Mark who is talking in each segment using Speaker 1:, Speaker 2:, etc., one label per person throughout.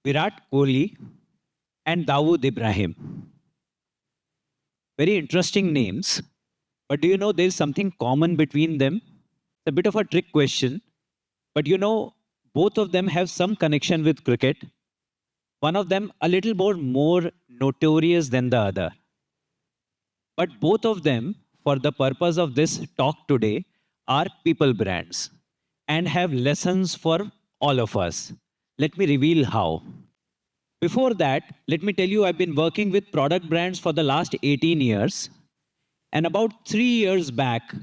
Speaker 1: Virat Kohli, and Dawood Ibrahim. Very interesting names. But do you know there's something common between them? It's a bit of a trick question. But both of them have some connection with cricket. One of them a little more notorious than the other. But both of them, for the purpose of this talk today, are people brands and have lessons for all of us. Let me reveal how. Before that, let me tell you, I've been working with product brands for the last 18 years. And about 3 years back,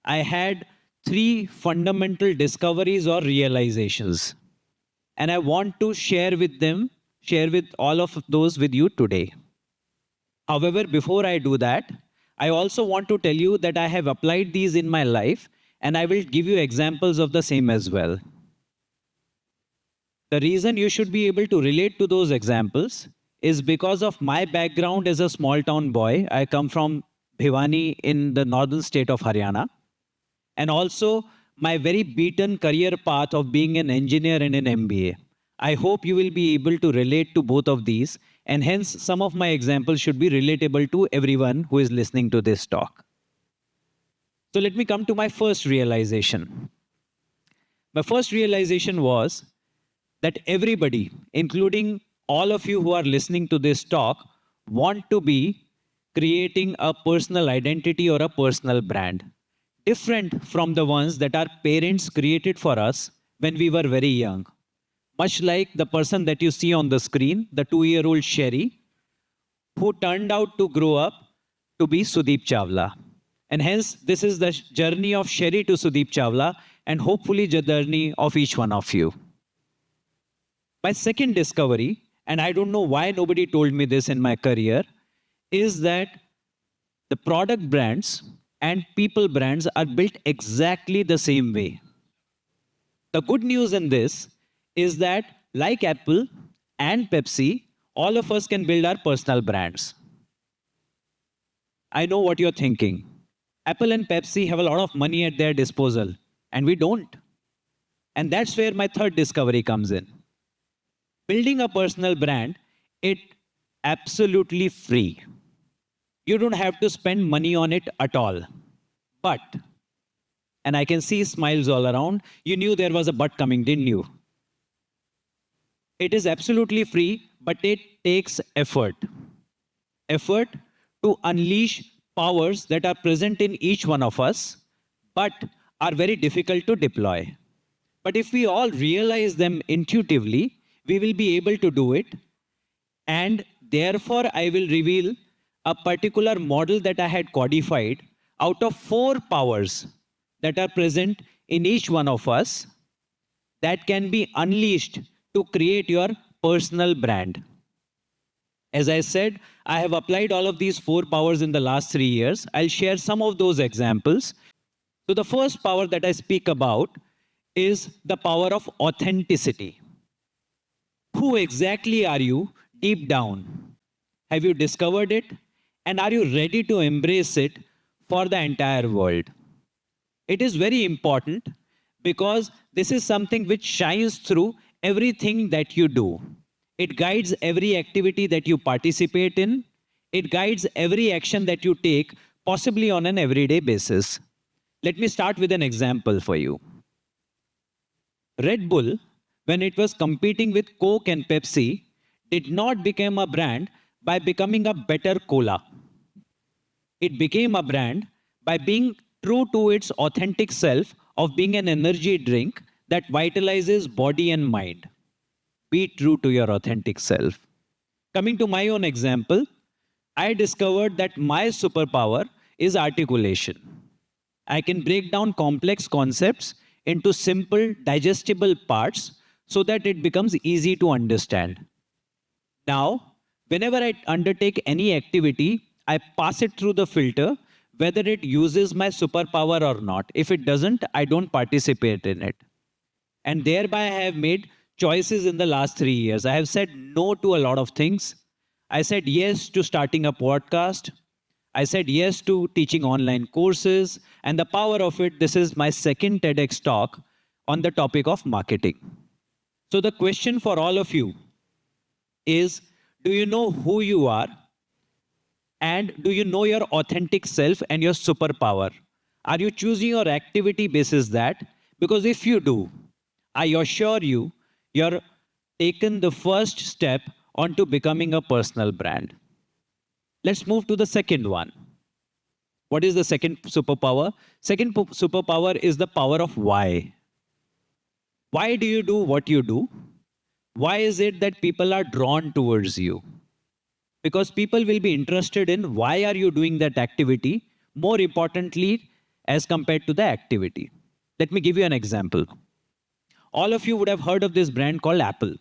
Speaker 1: I had three fundamental discoveries or realizations. And I want to share with all of those with you today. However, before I do that, I also want to tell you that I have applied these in my life and I will give you examples of the same as well. The reason you should be able to relate to those examples is because of my background as a small town boy. I come from Bhiwani in the northern state of Haryana. And also my very beaten career path of being an engineer and an MBA. I hope you will be able to relate to both of these, and hence some of my examples should be relatable to everyone who is listening to this talk. So let me come to my first realization. My first realization was that everybody, including all of you who are listening to this talk, want to be creating a personal identity or a personal brand, different from the ones that our parents created for us when we were very young. Much like the person that you see on the screen, the 2-year-old Sherry, who turned out to grow up to be Sudeep Chawla. And hence, this is the journey of Sherry to Sudeep Chawla, and hopefully the journey of each one of you. My second discovery, and I don't know why nobody told me this in my career, is that the product brands and people brands are built exactly the same way. The good news in this is that, like Apple and Pepsi, all of us can build our personal brands. I know what you're thinking. Apple and Pepsi have a lot of money at their disposal, and we don't. And that's where my third discovery comes in. Building a personal brand, it's absolutely free. You don't have to spend money on it at all. But, and I can see smiles all around, you knew there was a but coming, didn't you? It is absolutely free, but it takes effort. Effort to unleash powers that are present in each one of us, but are very difficult to deploy. But if we all realize them intuitively, we will be able to do it. And therefore, I will reveal a particular model that I had codified out of 4 powers that are present in each one of us that can be unleashed to create your personal brand. As I said, I have applied all of these 4 powers in the last 3 years. I'll share some of those examples. So the first power that I speak about is the power of authenticity. Who exactly are you deep down? Have you discovered it? And are you ready to embrace it for the entire world? It is very important because this is something which shines through everything that you do. It guides every activity that you participate in. It guides every action that you take, possibly on an everyday basis. Let me start with an example for you. Red Bull, when it was competing with Coke and Pepsi, did not become a brand by becoming a better cola. It became a brand by being true to its authentic self of being an energy drink that vitalizes body and mind. Be true to your authentic self. Coming to my own example, I discovered that my superpower is articulation. I can break down complex concepts into simple, digestible parts so that it becomes easy to understand. Now, whenever I undertake any activity, I pass it through the filter, whether it uses my superpower or not. If it doesn't, I don't participate in it. And thereby, I have made choices in the last 3 years. I have said no to a lot of things. I said yes to starting a podcast. I said yes to teaching online courses. And the power of it, this is my second TEDx talk on the topic of marketing. So the question for all of you is, do you know who you are? And do you know your authentic self and your superpower? Are you choosing your activity basis that? Because if you do, I assure you, you're taken the first step onto becoming a personal brand. Let's move to the second one. What is the second superpower? Second superpower is the power of why. Why do you do what you do? Why is it that people are drawn towards you? Because people will be interested in why are you doing that activity, more importantly, as compared to the activity. Let me give you an example. All of you would have heard of this brand called Apple.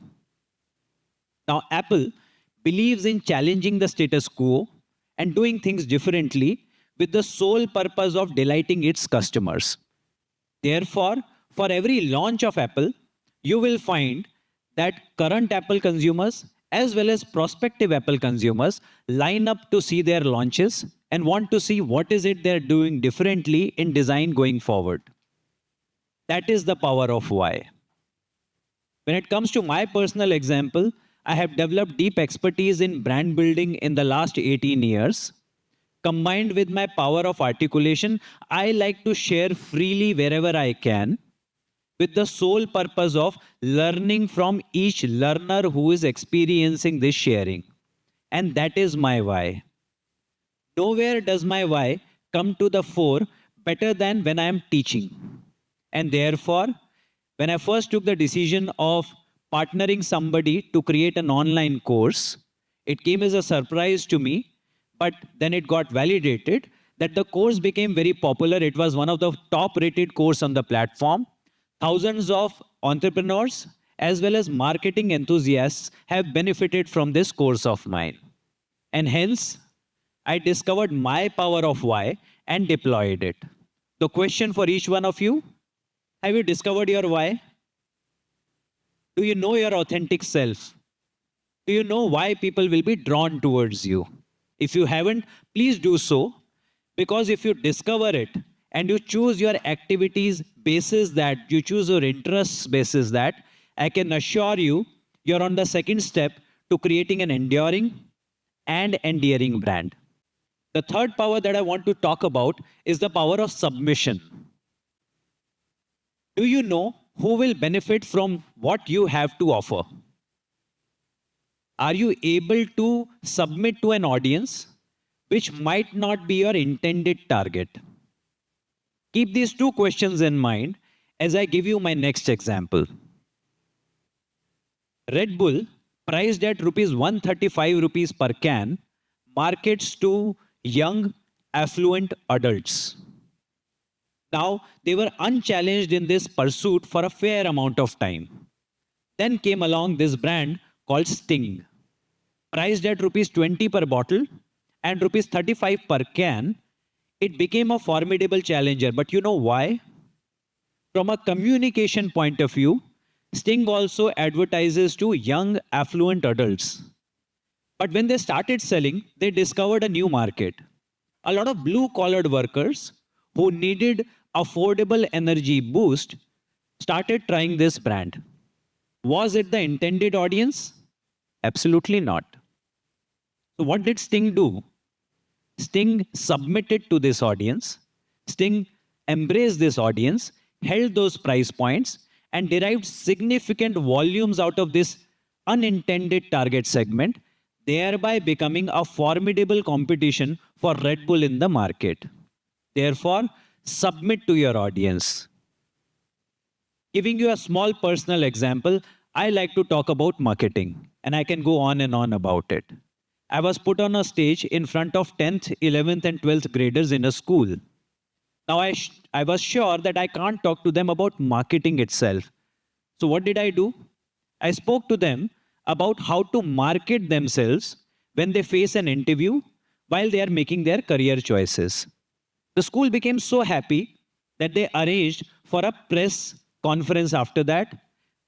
Speaker 1: Now, Apple believes in challenging the status quo and doing things differently with the sole purpose of delighting its customers. Therefore, for every launch of Apple, you will find that current Apple consumers as well as prospective Apple consumers line up to see their launches and want to see what is it they're doing differently in design going forward. That is the power of why. When it comes to my personal example, I have developed deep expertise in brand building in the last 18 years. Combined with my power of articulation, I like to share freely wherever I can with the sole purpose of learning from each learner who is experiencing this sharing. And that is my why. Nowhere does my why come to the fore better than when I am teaching. And therefore, when I first took the decision of partnering somebody to create an online course, it came as a surprise to me, but then it got validated that the course became very popular. It was one of the top rated course on the platform. Thousands of entrepreneurs as well as marketing enthusiasts have benefited from this course of mine. And hence, I discovered my power of why and deployed it. The question for each one of you, have you discovered your why? Do you know your authentic self? Do you know why people will be drawn towards you? If you haven't, please do so. Because if you discover it and you choose your activities basis that, you choose your interests basis that, I can assure you, you're on the second step to creating an enduring and endearing brand. The third power that I want to talk about is the power of submission. Do you know who will benefit from what you have to offer? Are you able to submit to an audience which might not be your intended target? Keep these two questions in mind as I give you my next example. Red Bull, priced at rupees 135 rupees per can, markets to young, affluent adults. Now, they were unchallenged in this pursuit for a fair amount of time. Then came along this brand called Sting, priced at rupees 20 per bottle and rupees 35 per can. It became a formidable challenger. But you know why? From a communication point of view, Sting also advertises to young, affluent adults. But when they started selling, they discovered a new market. A lot of blue-collared workers who needed affordable energy boost started trying this brand. Was it the intended audience? Absolutely not. So what did Sting do? Sting submitted to this audience. Sting embraced this audience, held those price points, and derived significant volumes out of this unintended target segment, thereby becoming a formidable competition for Red Bull in the market. Therefore, submit to your audience. Giving you a small personal example, I like to talk about marketing, and I can go on and on about it. I was put on a stage in front of 10th, 11th, and 12th graders in a school. Now, I was sure that I can't talk to them about marketing itself. So, what did I do? I spoke to them about how to market themselves when they face an interview while they are making their career choices. The school became so happy that they arranged for a press conference after that.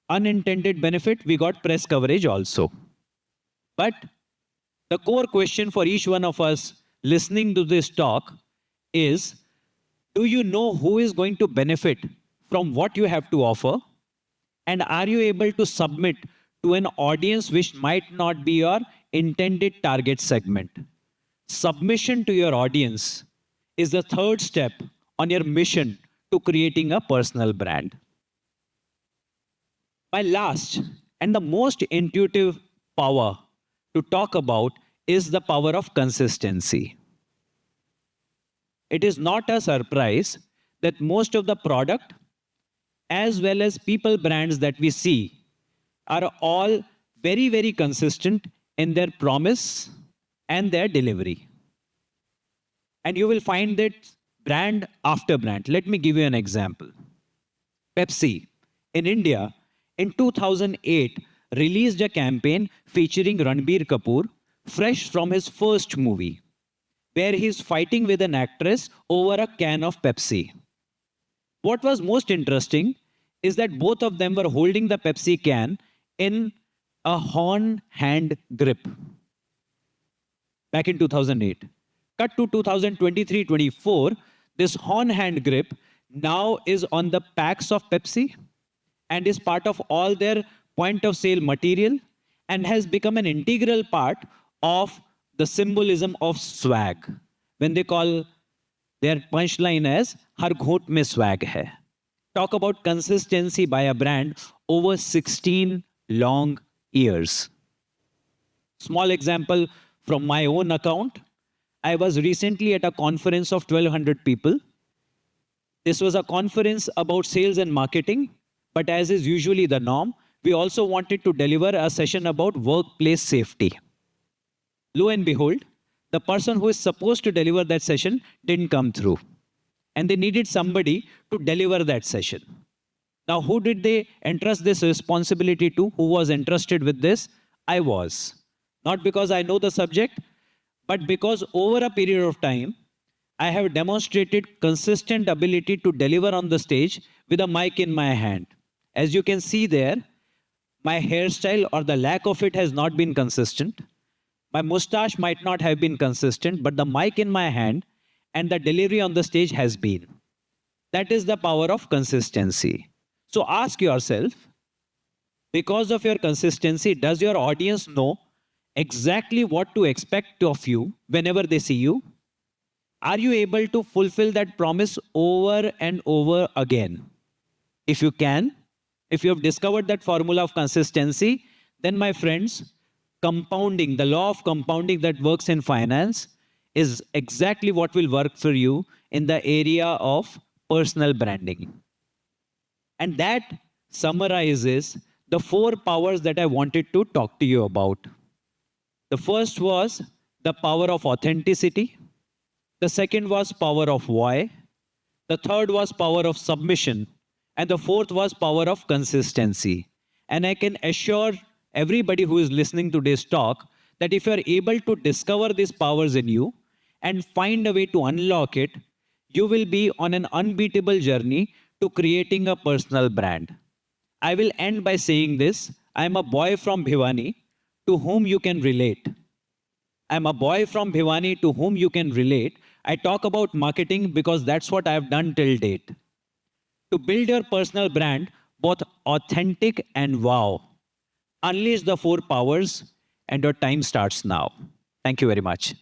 Speaker 1: Unintended benefit, we got press coverage also. But the core question for each one of us listening to this talk is, do you know who is going to benefit from what you have to offer? And are you able to submit to an audience which might not be your intended target segment. Submission to your audience is the third step on your mission to creating a personal brand. My last and the most intuitive power to talk about is the power of consistency. It is not a surprise that most of the product as well as people brands that we see are all very, very consistent in their promise and their delivery. And you will find that brand after brand. Let me give you an example. Pepsi in India in 2008 released a campaign featuring Ranbir Kapoor fresh from his first movie, where he's fighting with an actress over a can of Pepsi. What was most interesting is that both of them were holding the Pepsi can in a horn hand grip back in 2008. Cut to 2023-24, this horn hand grip now is on the packs of Pepsi and is part of all their point of sale material and has become an integral part of the symbolism of swag. When they call their punchline as "Har ghot mein swag hai." Talk about consistency by a brand over 16 long years. Small example from my own account. I was recently at a conference of 1200 people. This was a conference about sales and marketing, but as is usually the norm, we also wanted to deliver a session about workplace safety. Lo and behold, the person who is supposed to deliver that session didn't come through. And they needed somebody to deliver that session. Now, who did they entrust this responsibility to? Who was entrusted with this? I was. Not because I know the subject, but because over a period of time, I have demonstrated consistent ability to deliver on the stage with a mic in my hand. As you can see there, my hairstyle or the lack of it has not been consistent. My mustache might not have been consistent, but the mic in my hand and the delivery on the stage has been. That is the power of consistency. So ask yourself, because of your consistency, does your audience know exactly what to expect of you whenever they see you? Are you able to fulfill that promise over and over again? If you can, if you have discovered that formula of consistency, then my friends, compounding, the law of compounding that works in finance is exactly what will work for you in the area of personal branding. And that summarizes the 4 powers that I wanted to talk to you about. The first was the power of authenticity. The second was power of why. The third was power of submission. And the fourth was power of consistency. And I can assure everybody who is listening to this talk that if you are able to discover these powers in you and find a way to unlock it, you will be on an unbeatable journey to creating a personal brand. I will end by saying this. I am a boy from Bhiwani to whom you can relate. I'm a boy from Bhiwani to whom you can relate. I talk about marketing because that's what I have done till date. To build your personal brand, both authentic and wow, unleash the 4 powers and your time starts now. Thank you very much.